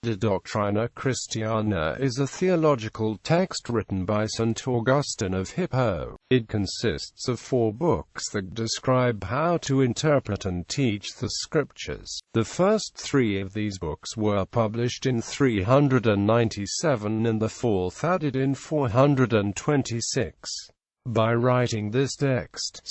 De doctrina christiana is a theological text written by St. Augustine of Hippo. It consists of 4 books that describe how to interpret and teach the Scriptures. The first 3 of these books were published in 397 and the 4th added in 426. By writing this text,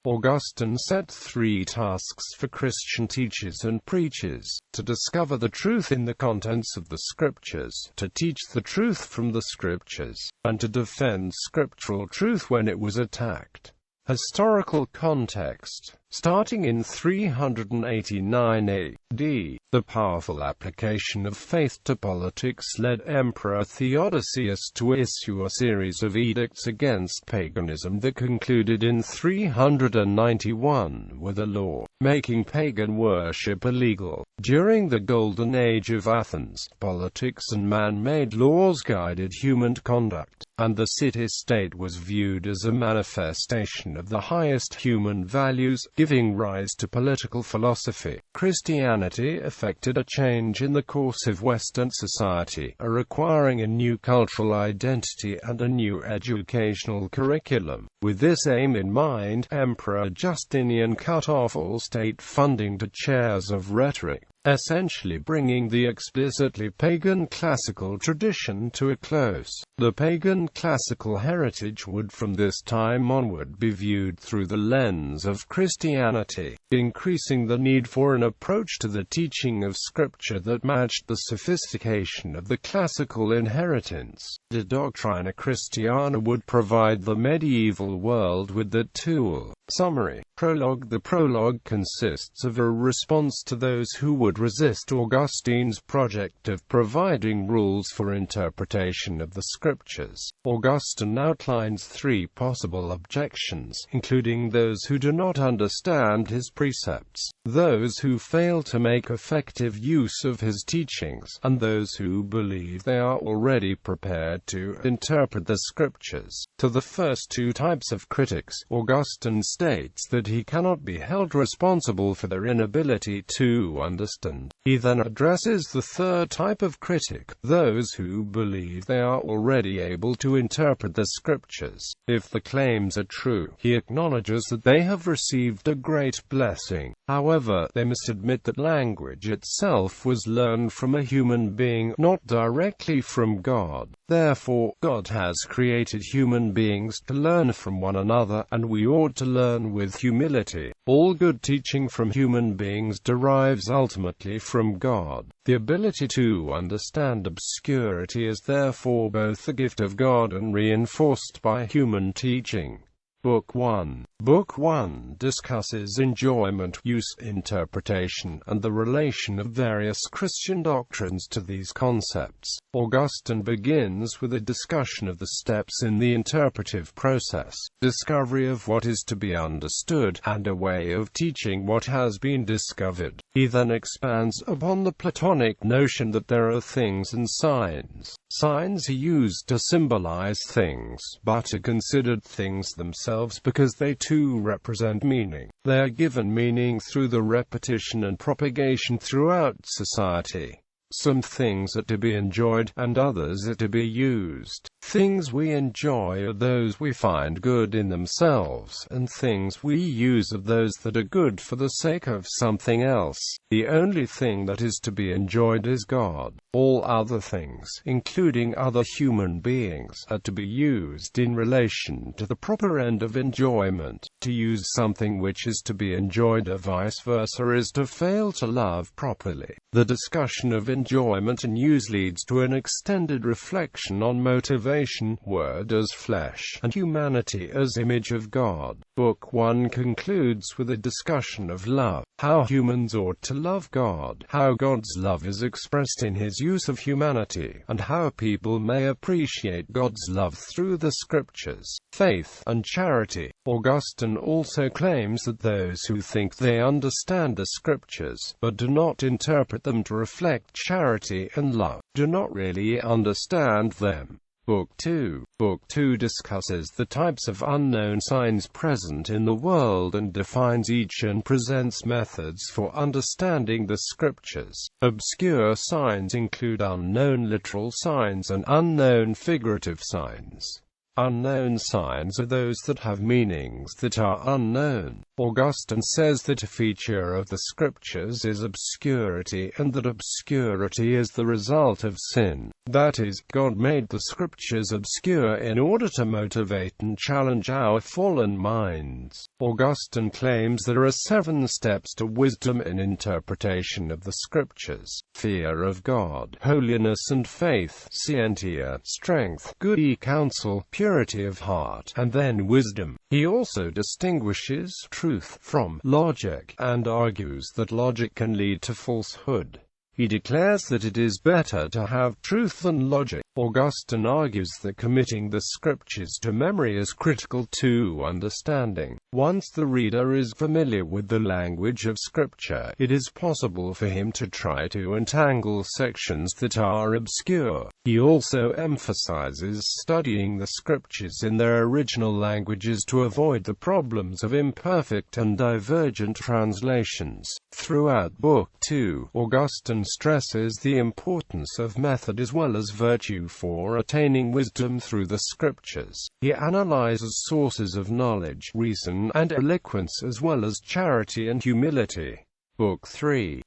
Augustine set 3 tasks for Christian teachers and preachers: to discover the truth in the contents of the Scriptures, to teach the truth from the Scriptures, and to defend scriptural truth when it was attacked. Historical context. Starting in 389 AD, the powerful application of faith to politics led Emperor Theodosius to issue a series of edicts against paganism that concluded in 391 with a law making pagan worship illegal. During the Golden Age of Athens, politics and man-made laws guided human conduct, and the city-state was viewed as a manifestation of the highest human values, giving rise to political philosophy. Christianity effected a change in the course of Western society, requiring a new cultural identity and a new educational curriculum. With this aim in mind, Emperor Justinian cut off all state funding to chairs of rhetoric, essentially bringing the explicitly pagan classical tradition to a close. The pagan classical heritage would from this time onward be viewed through the lens of Christianity, increasing the need for an approach to the teaching of Scripture that matched the sophistication of the classical inheritance. De doctrina christiana would provide the medieval world with the tool. Summary. Prologue. The prologue consists of a response to those who would resist Augustine's project of providing rules for interpretation of the Scriptures. Augustine outlines 3 possible objections, including those who do not understand his precepts, those who fail to make effective use of his teachings, and those who believe they are already prepared to interpret the Scriptures. To the first 2 types of critics, Augustine states that he cannot be held responsible for their inability to understand. He then addresses the 3rd type of critic, those who believe they are already able to interpret the Scriptures. If the claims are true, he acknowledges that they have received a great blessing. However, they must admit that language itself was learned from a human being, not directly from God. Therefore, God has created human beings to learn from one another, and we ought to learn with humility. All good teaching from human beings derives ultimately from God. The ability to understand obscurity is therefore both the gift of God and reinforced by human teaching. Book 1. Book 1 discusses enjoyment, use, interpretation, and the relation of various Christian doctrines to these concepts. Augustine begins with a discussion of the steps in the interpretive process, discovery of what is to be understood, and a way of teaching what has been discovered. He then expands upon the Platonic notion that there are things and signs. Signs are used to symbolize things, but are considered things themselves because they too represent meaning. They are given meaning through the repetition and propagation throughout society. Some things are to be enjoyed, and others are to be used. Things we enjoy are those we find good in themselves, and things we use are those that are good for the sake of something else. The only thing that is to be enjoyed is God. All other things, including other human beings, are to be used in relation to the proper end of enjoyment. To use something which is to be enjoyed or vice versa is to fail to love properly. The discussion of enjoyment and use leads to an extended reflection on motivation, word as flesh, and humanity as image of God. Book 1 concludes with a discussion of love, how humans ought to love God, how God's love is expressed in his use of humanity, and how people may appreciate God's love through the Scriptures, faith, and charity. Augustine also claims that those who think they understand the Scriptures, but do not interpret them to reflect charity and love, do not really understand them. Book 2. Book 2 discusses the types of unknown signs present in the world and defines each and presents methods for understanding the Scriptures. Obscure signs include unknown literal signs and unknown figurative signs. Unknown signs are those that have meanings that are unknown. Augustine says that a feature of the Scriptures is obscurity, and that obscurity is the result of sin. That is, God made the Scriptures obscure in order to motivate and challenge our fallen minds. Augustine claims there are 7 steps to wisdom in interpretation of the Scriptures: fear of God, holiness and faith, scientia, strength, good counsel, purity of heart, and then wisdom. He also distinguishes truth from logic, and argues that logic can lead to falsehood. He declares that it is better to have truth than logic. Augustine argues that committing the Scriptures to memory is critical to understanding. Once the reader is familiar with the language of Scripture, it is possible for him to try to untangle sections that are obscure. He also emphasizes studying the Scriptures in their original languages to avoid the problems of imperfect and divergent translations. Throughout Book 2, Augustine stresses the importance of method as well as virtue for attaining wisdom through the Scriptures. He analyzes sources of knowledge, reason, and eloquence as well as charity and humility. Book 3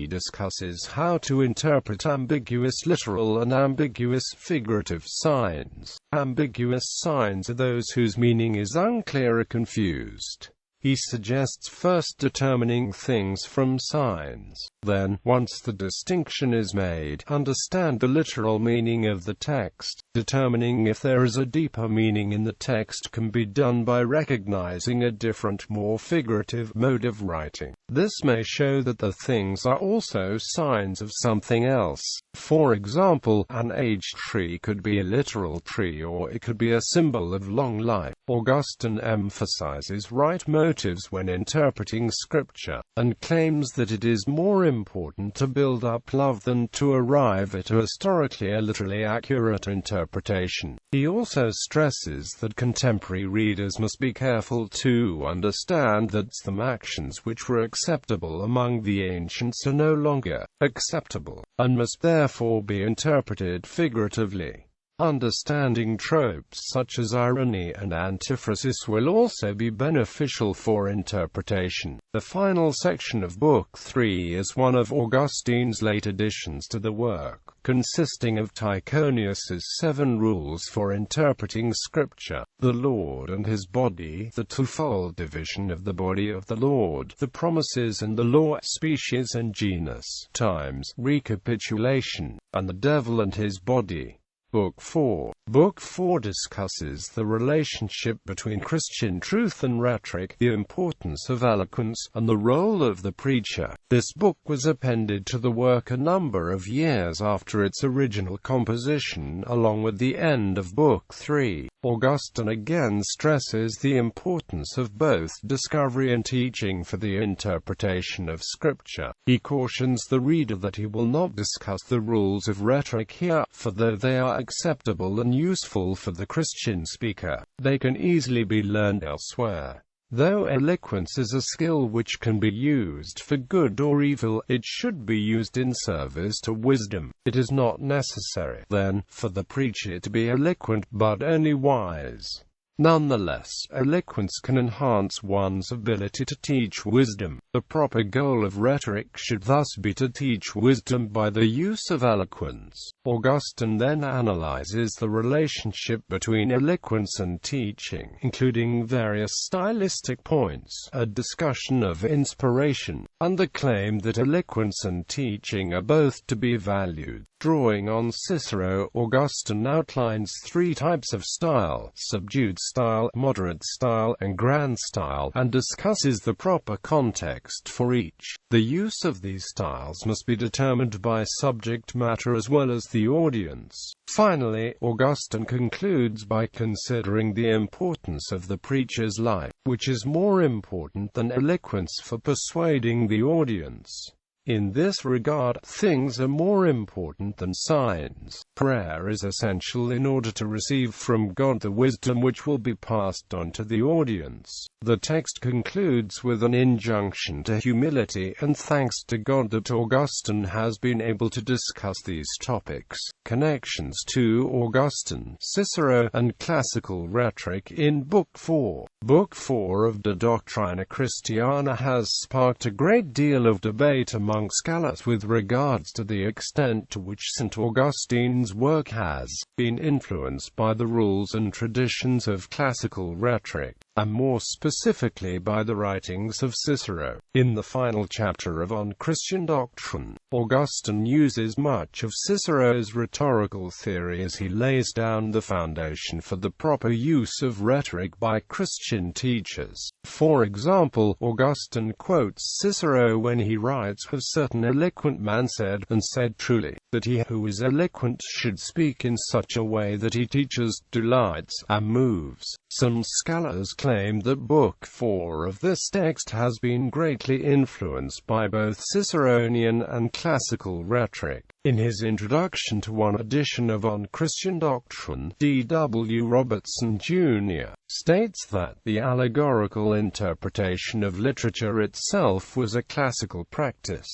discusses how to interpret ambiguous literal and ambiguous figurative signs. Ambiguous signs are those whose meaning is unclear or confused. He suggests first determining things from signs. Then, once the distinction is made, understand the literal meaning of the text. Determining if there is a deeper meaning in the text can be done by recognizing a different, more figurative mode of writing. This may show that the things are also signs of something else. For example, an aged tree could be a literal tree, or it could be a symbol of long life. Augustine emphasizes right motives when interpreting Scripture, and claims that it is more important to build up love than to arrive at a historically or literally accurate interpretation. He also stresses that contemporary readers must be careful to understand that some actions which were acceptable among the ancients are no longer acceptable, and must therefore be interpreted figuratively. Understanding tropes such as irony and antiphrasis will also be beneficial for interpretation. The final section of Book 3 is one of Augustine's late additions to the work, consisting of Tychonius's 7 rules for interpreting Scripture: the Lord and his body, the twofold division of the body of the Lord, the promises and the law, species and genus, times, recapitulation, and the devil and his body. Book 4 discusses the relationship between Christian truth and rhetoric, the importance of eloquence, and the role of the preacher. This book was appended to the work a number of years after its original composition, along with the end of Book 3. Augustine again stresses the importance of both discovery and teaching for the interpretation of Scripture. He cautions the reader that he will not discuss the rules of rhetoric here, for though they are acceptable and useful for the Christian speaker, they can easily be learned elsewhere. Though eloquence is a skill which can be used for good or evil, it should be used in service to wisdom. It is not necessary, then, for the preacher to be eloquent, but only wise. Nonetheless, eloquence can enhance one's ability to teach wisdom. The proper goal of rhetoric should thus be to teach wisdom by the use of eloquence. Augustine then analyzes the relationship between eloquence and teaching, including various stylistic points, a discussion of inspiration, and the claim that eloquence and teaching are both to be valued. Drawing on Cicero, Augustine outlines 3 types of style: subdued style, moderate style, and grand style, and discusses the proper context for each. The use of these styles must be determined by subject matter as well as the audience. Finally, Augustine concludes by considering the importance of the preacher's life, which is more important than eloquence for persuading the audience. In this regard, things are more important than signs. Prayer is essential in order to receive from God the wisdom which will be passed on to the audience. The text concludes with an injunction to humility, and thanks to God that Augustine has been able to discuss these topics. Connections to Augustine, Cicero, and classical rhetoric in Book 4. Book 4 of the Doctrina Christiana has sparked a great deal of debate among scholars with regards to the extent to which St. Augustine's work has been influenced by the rules and traditions of classical rhetoric, and more specifically by the writings of Cicero. In the final chapter of On Christian Doctrine, Augustine uses much of Cicero's rhetorical theory as he lays down the foundation for the proper use of rhetoric by Christian teachers. For example, Augustine quotes Cicero when he writes, "A certain eloquent man said, and said truly, that he who is eloquent should speak in such a way that he teaches, delights, and moves." Some scholars claim that Book 4 of this text has been greatly influenced by both Ciceronian and classical rhetoric. In his introduction to one edition of On Christian Doctrine, D.W. Robertson, Jr. states that the allegorical interpretation of literature itself was a classical practice.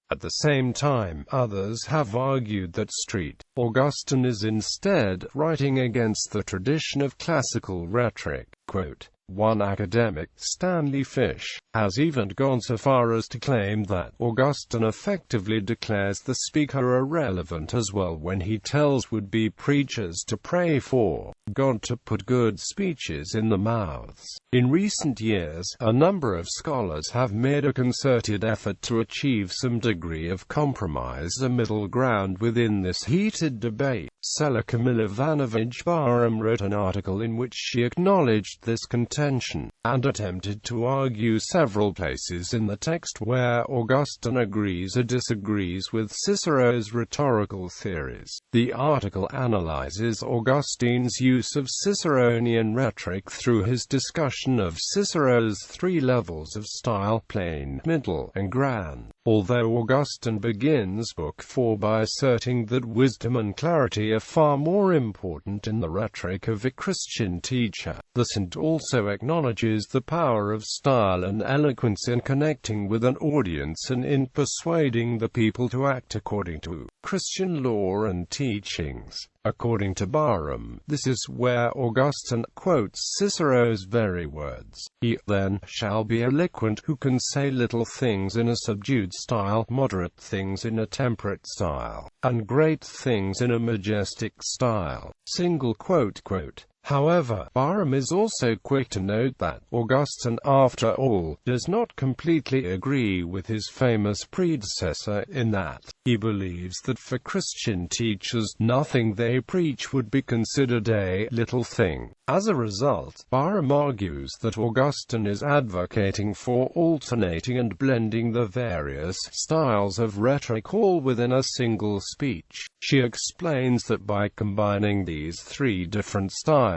At the same time, others have argued that Augustine is instead writing against the tradition of classical rhetoric. Quote, one academic, Stanley Fish, has even gone so far as to claim that Augustine effectively declares the speaker irrelevant as well when he tells would-be preachers to pray for God to put good speeches in their mouths. In recent years, a number of scholars have made a concerted effort to achieve some degree of compromise, a middle ground within this heated debate. Seller Camilla Ivanovich Barham wrote an article in which she acknowledged this contention, and attempted to argue several places in the text where Augustine agrees or disagrees with Cicero's rhetorical theories. The article analyzes Augustine's use of Ciceronian rhetoric through his discussion of Cicero's three levels of style: plain, middle, and grand. Although Augustine begins Book 4 by asserting that wisdom and clarity are far more important in the rhetoric of a Christian teacher, the saint also acknowledges the power of style and eloquence in connecting with an audience and in persuading the people to act according to Christian law and teachings. According to Barham, this is where Augustine quotes Cicero's very words: "He, then, shall be eloquent who can say little things in a subdued style, moderate things in a temperate style, and great things in a majestic style." Single quote. However, Barham is also quick to note that Augustine, after all, does not completely agree with his famous predecessor in that he believes that for Christian teachers, nothing they preach would be considered a little thing. As a result, Barham argues that Augustine is advocating for alternating and blending the various styles of rhetoric all within a single speech. She explains that by combining these three different styles,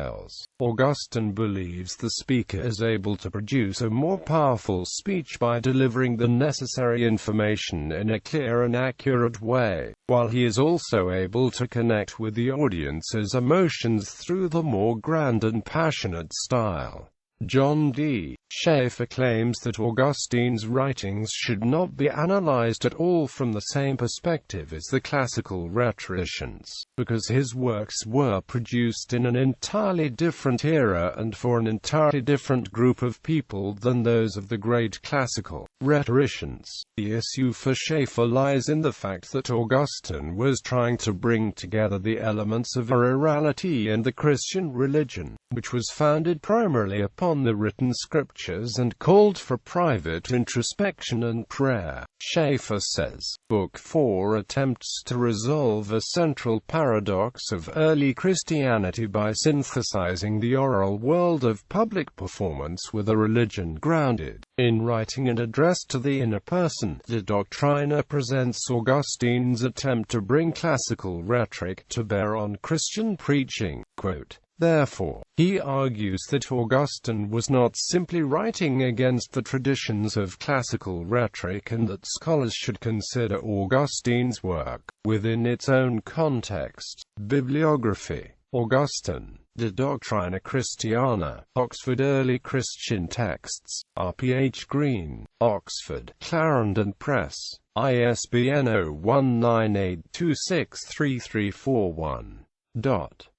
Augustine believes the speaker is able to produce a more powerful speech by delivering the necessary information in a clear and accurate way, while he is also able to connect with the audience's emotions through the more grand and passionate style. John D. Schaeffer claims that Augustine's writings should not be analyzed at all from the same perspective as the classical rhetoricians, because his works were produced in an entirely different era and for an entirely different group of people than those of the great classical rhetoricians. The issue for Schaeffer lies in the fact that Augustine was trying to bring together the elements of orality and the Christian religion, which was founded primarily upon the written scriptures and called for private introspection and prayer. Schaeffer says, Book 4 attempts to resolve a central paradox of early Christianity by synthesizing the oral world of public performance with a religion grounded in writing and addressed to the inner person. The Doctrina presents Augustine's attempt to bring classical rhetoric to bear on Christian preaching. Quote, Therefore, he argues that Augustine was not simply writing against the traditions of classical rhetoric, and that scholars should consider Augustine's work within its own context. Bibliography: Augustine, De Doctrina Christiana, Oxford Early Christian Texts, R.P.H. Green, Oxford, Clarendon Press, ISBN 0198263341.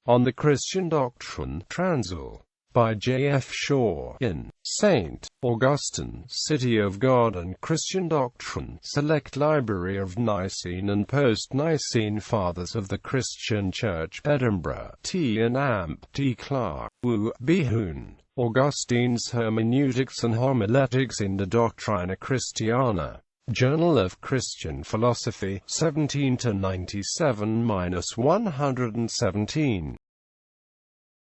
On the Christian Doctrine, Transl. By J. F. Shaw, in St. Augustine, City of God and Christian Doctrine, Select Library of Nicene and Post-Nicene Fathers of the Christian Church, Edinburgh, T. and Amp. T. Clark, Wu, B. Hoon. Augustine's Hermeneutics and Homiletics in De Doctrina Christiana. Journal of Christian Philosophy, 17 to 97-117.